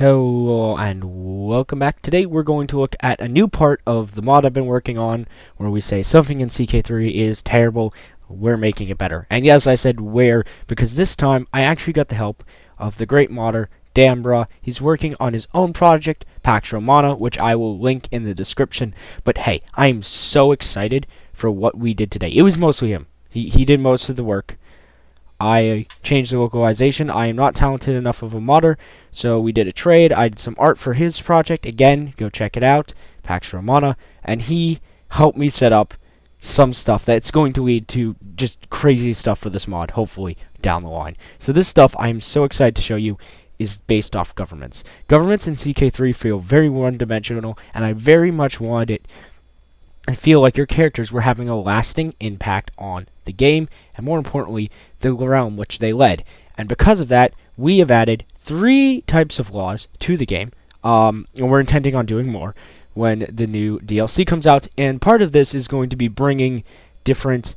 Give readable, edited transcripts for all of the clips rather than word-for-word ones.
Hello and welcome back. Today we're going to look at a new part of the mod I've been working on where we say something in CK3 is terrible, we're making it better. And yes, I said where because this time I actually got the help of the great modder, Dambra. He's working on his own project, Pax Romana, which I will link in the description. But hey, I am so excited for what we did today. It was mostly him. He did most of the work. I changed the localization. I am not talented enough of a modder, so we did a trade. I did some art for his project. Again, go check it out, Pax Romana, and he helped me set up some stuff that's going to lead to just crazy stuff for this mod, hopefully, down the line. So this stuff I'm so excited to show you is based off governments. Governments in CK3 feel very one-dimensional, and I very much wanted it. I feel like your characters were having a lasting impact on the game, and more importantly, the realm which they led. And because of that, we have added 3 types of laws to the game, and we're intending on doing more when the new DLC comes out. And part of this is going to be bringing different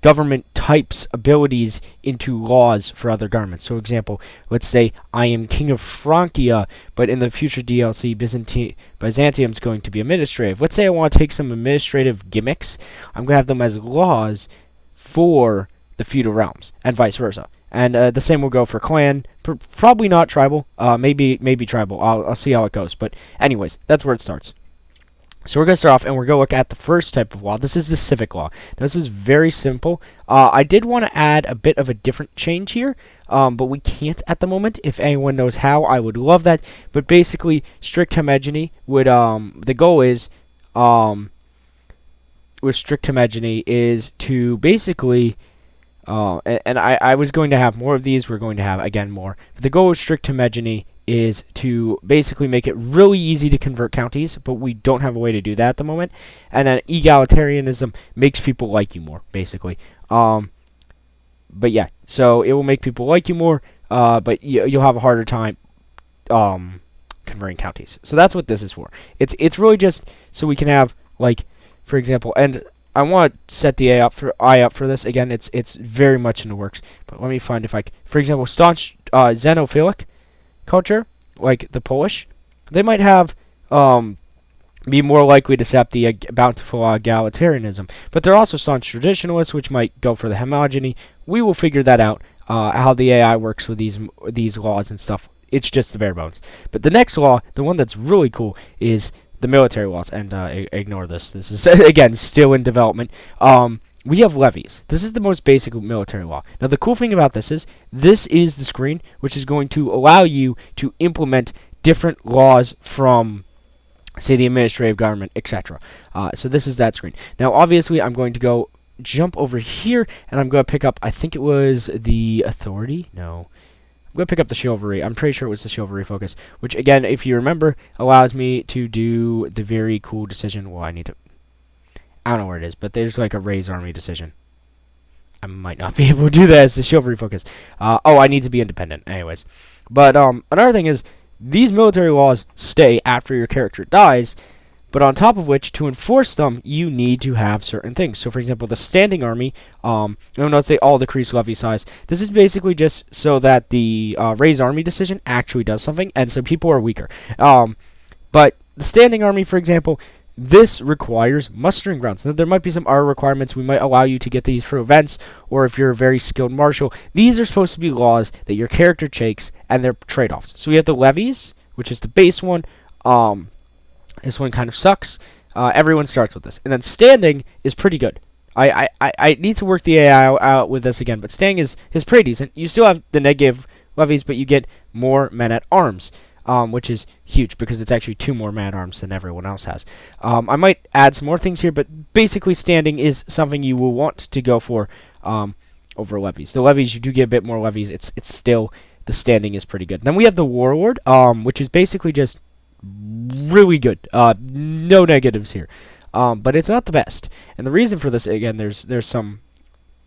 government types abilities into laws for other governments. So example, let's say I am king of Francia, but in the future DLC Byzantium is going to be administrative. Let's say I want to take some administrative gimmicks. I'm going to have them as laws for the feudal realms and vice versa. And the same will go for clan. Probably not tribal. Maybe tribal. I'll see how it goes. But anyways, that's where it starts. So we're going to start off, and we're going to look at the first type of law. This is the Civic Law. Now, this is very simple. I did want to add a bit of a different change here, but we can't at the moment. If anyone knows how, I would love that. But basically, strict homogeny would, the goal is, with strict homogeny is to basically, and I was going to have more of these. We're going to have, again, more. But the goal of strict homogeny is to basically make it really easy to convert counties, but we don't have a way to do that at the moment. And then egalitarianism makes people like you more, basically. But yeah, so it will make people like you more, but you'll have a harder time converting counties. So that's what this is for. It's really just so we can have, like, for example, and I want to set the eye up for this. Again, it's very much in the works. But let me find if for example, staunch xenophilic culture, like the Polish, they might have be more likely to accept the bountiful egalitarianism. But they're also staunch traditionalists, which might go for the homogeny. We will figure that out, how the AI works with these laws and stuff. It's just the bare bones. But the next law, the one that's really cool, is the military laws. And ignore this. This is, again, still in development. We have levies. This is the most basic military law. Now, the cool thing about this is the screen, which is going to allow you to implement different laws from, say, the administrative government, etc. So this is that screen. Now, obviously, I'm going to jump over here, and I'm going to pick up, I think it was the authority? No. I'm going to pick up the chivalry. I'm pretty sure it was the chivalry focus, which, again, if you remember, allows me to do the very cool decision. Well, I don't know where it is, but there's like a raise army decision. I might not be able to do that as the chivalry focus. Oh, I need to be independent. Anyways. But another thing is, these military laws stay after your character dies, but on top of which, to enforce them, you need to have certain things. So, for example, the standing army, you'll notice they all decrease levy size. This is basically just so that the raise army decision actually does something, and so people are weaker. But the standing army, for example, this requires mustering grounds. Now, there might be some other requirements. We might allow you to get these for events, or if you're a very skilled marshal. These are supposed to be laws that your character takes, and they're trade-offs. So we have the levies, which is the base one. This one kind of sucks. Everyone starts with this. And then standing is pretty good. I need to work the AI out with this again, but standing is pretty decent. You still have the negative levies, but you get more men-at-arms. Which is huge because it's actually 2 more man-arms than everyone else has. I might add some more things here, but basically standing is something you will want to go for over levies. The levies, you do get a bit more levies. It's still, the standing is pretty good. Then we have the warlord, which is basically just really good. No negatives here. But it's not the best. And the reason for this, again, there's some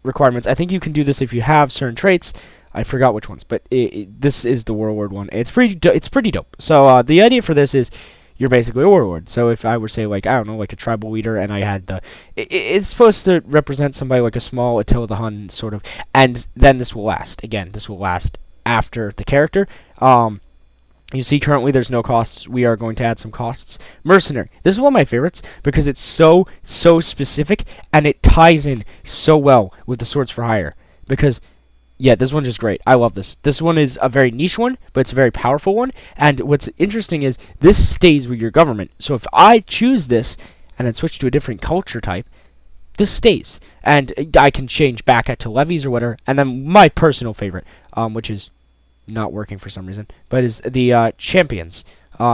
requirements. I think you can do this if you have certain traits. I forgot which ones, but this is the warlord one. It's pretty dope. So the idea for this is you're basically a warlord. So if I were, say, like, I don't know, like a tribal leader, and I had it's supposed to represent somebody like a small Attila the Hun, sort of, and then this will last. Again, this will last after the character. You see, currently there's no costs. We are going to add some costs. Mercenary. This is one of my favorites because it's so specific and it ties in so well with the Swords for Hire. Because, yeah, this one's just great. I love this. This one is a very niche one, but it's a very powerful one. And what's interesting is this stays with your government. So if I choose this and then switch to a different culture type, this stays. And I can change back to levies or whatever. And then my personal favorite, which is not working for some reason, but is the champions.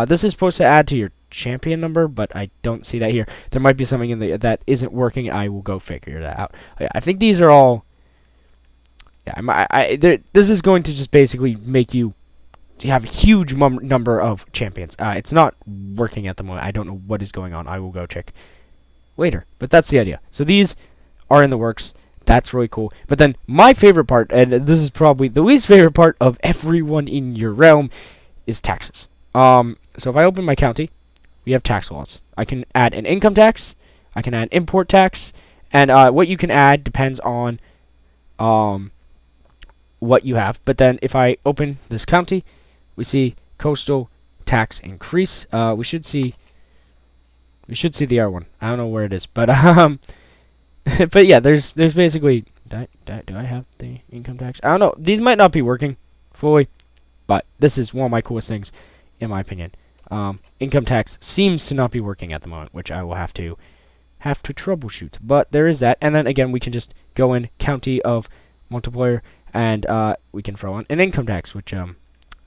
This is supposed to add to your champion number, but I don't see that here. There might be something in that isn't working. I will go figure that out. I think these are all. Yeah, this is going to just basically make you have a huge number of champions. It's not working at the moment. I don't know what is going on. I will go check later. But that's the idea. So these are in the works. That's really cool. But then my favorite part, and this is probably the least favorite part of everyone in your realm, is taxes. So if I open my county, we have tax laws. I can add an income tax. I can add import tax. And what you can add depends on what you have. But then if I open this county, we see coastal tax increase. We should see the R one. I don't know where it is, but but yeah, there's basically. Do I have the income tax? I don't know. These might not be working fully, but this is one of my coolest things, in my opinion. Income tax seems to not be working at the moment, which I will have to troubleshoot. But there is that, and then again, we can just go in county of multiplier, and we can throw on an income tax, which I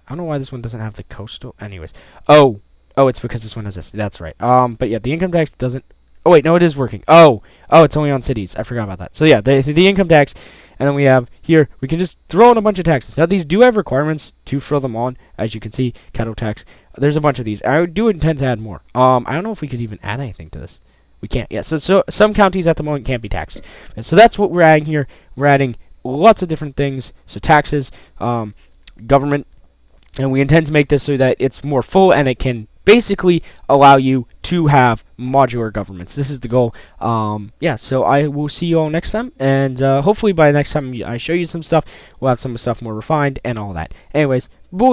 don't know why this one doesn't have the coastal. Anyways, oh, it's because this one has this. That's right. But yeah, the income tax doesn't. Oh wait, no, it is working. Oh, it's only on cities. I forgot about that. So yeah, the income tax, and then we have here, we can just throw in a bunch of taxes. Now these do have requirements to throw them on, as you can see, cattle tax. There's a bunch of these. I do intend to add more. I don't know if we could even add anything to this. We can't. Yeah. So some counties at the moment can't be taxed. And so that's what we're adding here. We're adding lots of different things. So taxes, government, and we intend to make this so that it's more full and it can basically allow you to have modular governments. This is the goal. Yeah, so I will see you all next time, and hopefully by next time I show you some stuff, we'll have some stuff more refined and all that. Anyways, bye!